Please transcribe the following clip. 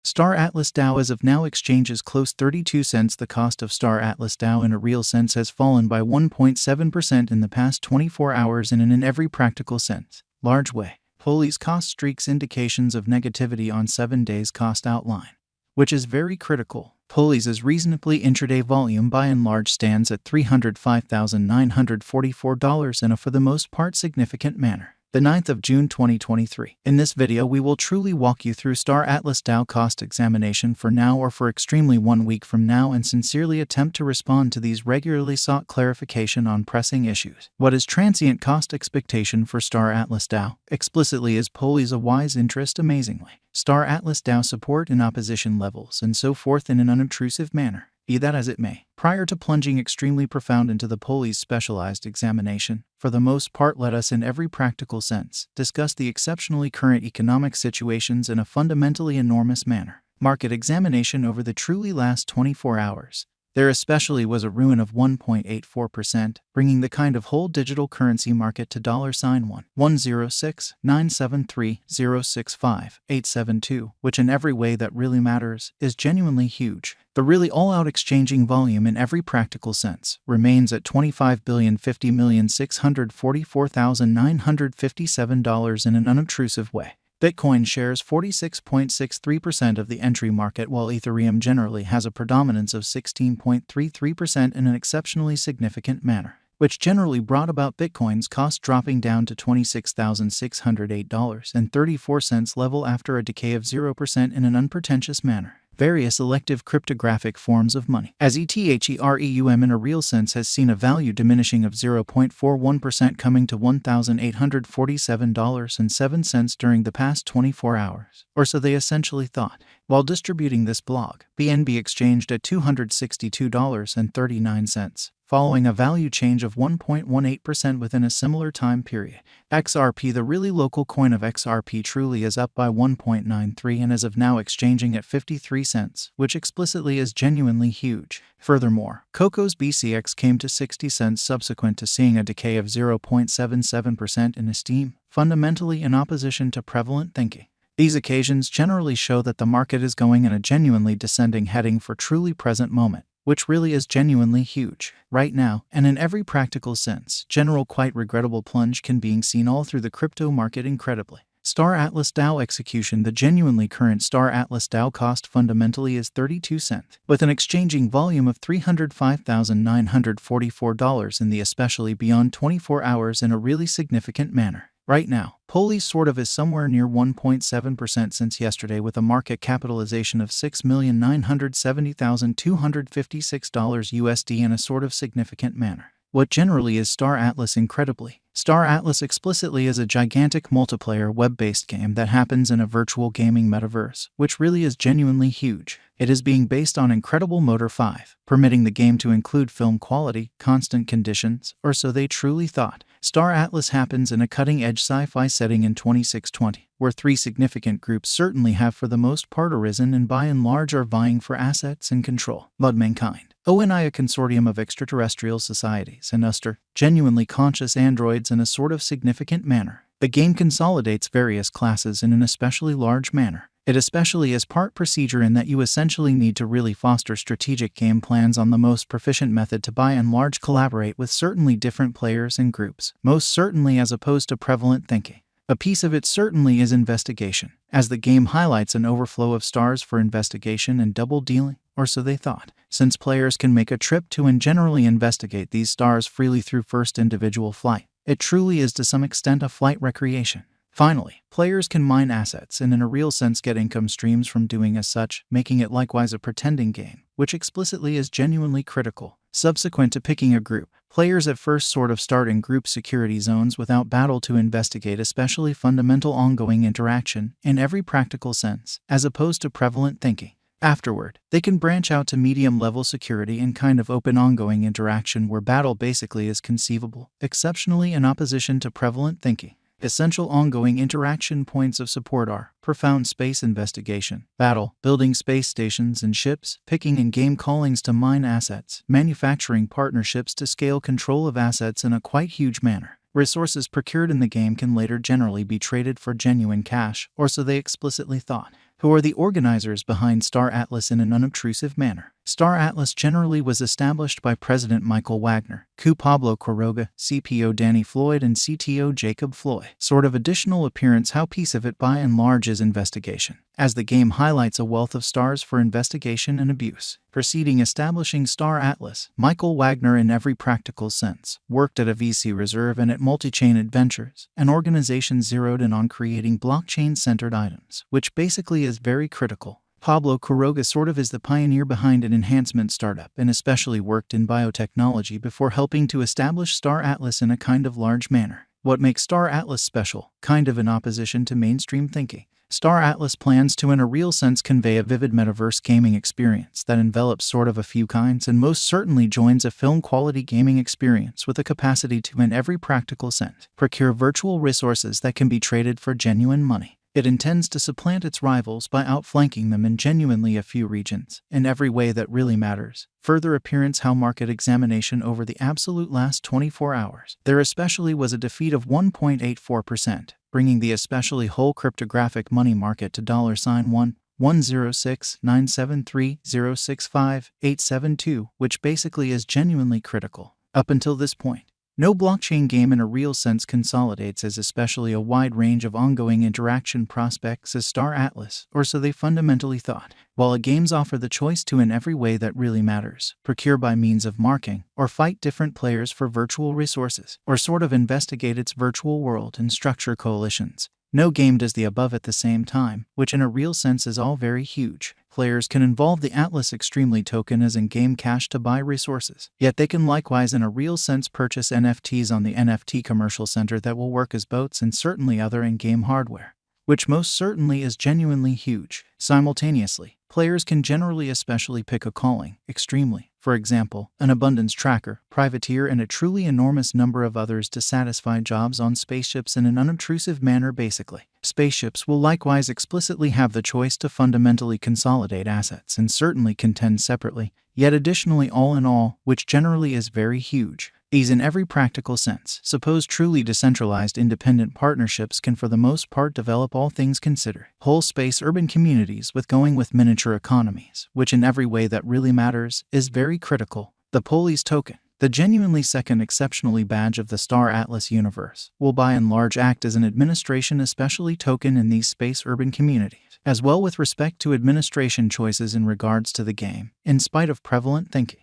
Star Atlas DAO as of now exchanges close 32 cents. The cost of Star Atlas DAO in a real sense has fallen by 1.7% in the past 24 hours and in an every practical sense large way. Poli's cost streaks indications of negativity on 7 days cost outline, which is very critical. Poli's reasonably intraday volume by and large stands at $305,944 in a for the most part significant manner. The 9th of June 2023. In this video we will truly walk you through Star Atlas DAO cost examination for now or for extremely 1 week from now and sincerely attempt to respond to these regularly sought clarification on pressing issues. What is transient cost expectation for Star Atlas DAO? Explicitly is Poli's a wise interest amazingly. Star Atlas DAO support and opposition levels and so forth in an unobtrusive manner. Be that as it may, prior to plunging extremely profound into the Poli's specialized examination, for the most part let us in every practical sense discuss the exceptionally current economic situations in a fundamentally enormous manner. Market examination over the truly last 24 hours. There especially was a ruin of 1.84%, bringing the kind of whole digital currency market to $1.106,973,065,872, which in every way that really matters, is genuinely huge. The really all-out exchanging volume in every practical sense remains at $25,050,644,957 in an unobtrusive way. Bitcoin shares 46.63% of the entry market, while Ethereum generally has a predominance of 16.33% in an exceptionally significant manner, which generally brought about Bitcoin's cost dropping down to $26,608.34 level after a decay of 0% in an unpretentious manner. Various elective cryptographic forms of money, as ETHEREUM in a real sense has seen a value diminishing of 0.41% coming to $1,847.07 during the past 24 hours, or so they essentially thought. While distributing this blog, BNB exchanged at $262.39, following a value change of 1.18% within a similar time period. XRP, the really local coin of XRP, truly is up by 1.93 and as of now exchanging at 53 cents, which explicitly is genuinely huge. Furthermore, Coco's BCX came to 60 cents subsequent to seeing a decay of 0.77% in esteem, fundamentally in opposition to prevalent thinking. These occasions generally show that the market is going in a genuinely descending heading for truly present moment, which really is genuinely huge. Right now, and in every practical sense, general quite regrettable plunge can being seen all through the crypto market incredibly. Star Atlas DAO execution. The genuinely current Star Atlas DAO cost fundamentally is 32 cents, with an exchanging volume of $305,944 in the especially beyond 24 hours in a really significant manner. Right now, Poli sort of is somewhere near 1.7% since yesterday with a market capitalization of $6,970,256 USD in a sort of significant manner. What generally is Star Atlas incredibly? Star Atlas explicitly is a gigantic multiplayer web-based game that happens in a virtual gaming metaverse, which really is genuinely huge. It is being based on incredible Motor 5, permitting the game to include film quality, constant conditions, or so they truly thought. Star Atlas happens in a cutting-edge sci-fi setting in 2620, where 3 significant groups certainly have for the most part arisen and by and large are vying for assets and control. Mankind. ONI, a consortium of extraterrestrial societies, and Uster, genuinely conscious androids in a sort of significant manner. The game consolidates various classes in an especially large manner. It especially is part procedure in that you essentially need to really foster strategic game plans on the most proficient method to by and large collaborate with certainly different players and groups, most certainly as opposed to prevalent thinking. A piece of it certainly is investigation, as the game highlights an overflow of stars for investigation and double dealing, or so they thought, since players can make a trip to and generally investigate these stars freely through first individual flight. It truly is to some extent a flight recreation. Finally, players can mine assets and in a real sense get income streams from doing as such, making it likewise a pretending game, which explicitly is genuinely critical. Subsequent to picking a group, players at first sort of start in group security zones without battle to investigate especially fundamental ongoing interaction in every practical sense, as opposed to prevalent thinking. Afterward, they can branch out to medium-level security and kind of open ongoing interaction where battle basically is conceivable, exceptionally in opposition to prevalent thinking. Essential ongoing interaction points of support are profound space investigation, battle, building space stations and ships, picking and game callings to mine assets, manufacturing partnerships to scale control of assets in a quite huge manner. Resources procured in the game can later generally be traded for genuine cash, or so they explicitly thought. Who are the organizers behind Star Atlas in an unobtrusive manner? Star Atlas generally was established by President Michael Wagner, Coup Pablo Quiroga, CPO Danny Floyd, and CTO Jacob Floyd. Sort of additional appearance. How piece of it by and large is investigation, as the game highlights a wealth of stars for investigation and abuse. Preceding establishing Star Atlas, Michael Wagner in every practical sense worked at a VC reserve and at Multi-Chain Adventures, an organization zeroed in on creating blockchain-centered items, which basically is very critical. Pablo Quiroga sort of is the pioneer behind an enhancement startup and especially worked in biotechnology before helping to establish Star Atlas in a kind of large manner. What makes Star Atlas special, kind of in opposition to mainstream thinking? Star Atlas plans to in a real sense convey a vivid metaverse gaming experience that envelops sort of a few kinds and most certainly joins a film-quality gaming experience with a capacity to in every practical sense procure virtual resources that can be traded for genuine money. It intends to supplant its rivals by outflanking them in genuinely a few regions, in every way that really matters. Further appearance. How market examination over the absolute last 24 hours. There especially was a defeat of 1.84%, bringing the especially whole cryptographic money market to $1.106973065,872, which basically is genuinely critical. Up until this point, no blockchain game in a real sense consolidates as especially a wide range of ongoing interaction prospects as Star Atlas, or so they fundamentally thought. While games offer the choice to in every way that really matters, procure by means of marking, or fight different players for virtual resources, or sort of investigate its virtual world and structure coalitions, no game does the above at the same time, which in a real sense is all very huge. Players can involve the Atlas extremely token as in-game cash to buy resources, yet they can likewise in a real sense purchase NFTs on the NFT commercial center that will work as boats and certainly other in-game hardware, which most certainly is genuinely huge. Simultaneously, players can generally especially pick a calling, extremely, for example, an abundance tracker, privateer, and a truly enormous number of others to satisfy jobs on spaceships in an unobtrusive manner. Basically, spaceships will likewise explicitly have the choice to fundamentally consolidate assets and certainly contend separately, yet additionally all in all, which generally is very huge. These in every practical sense. Suppose truly decentralized independent partnerships can for the most part develop all things considered whole space urban communities with miniature economies, which in every way that really matters is very critical. The Police token, the genuinely second exceptionally badge of the Star Atlas universe, will by and large act as an administration especially token in these space urban communities, as well with respect to administration choices in regards to the game, in spite of prevalent thinking.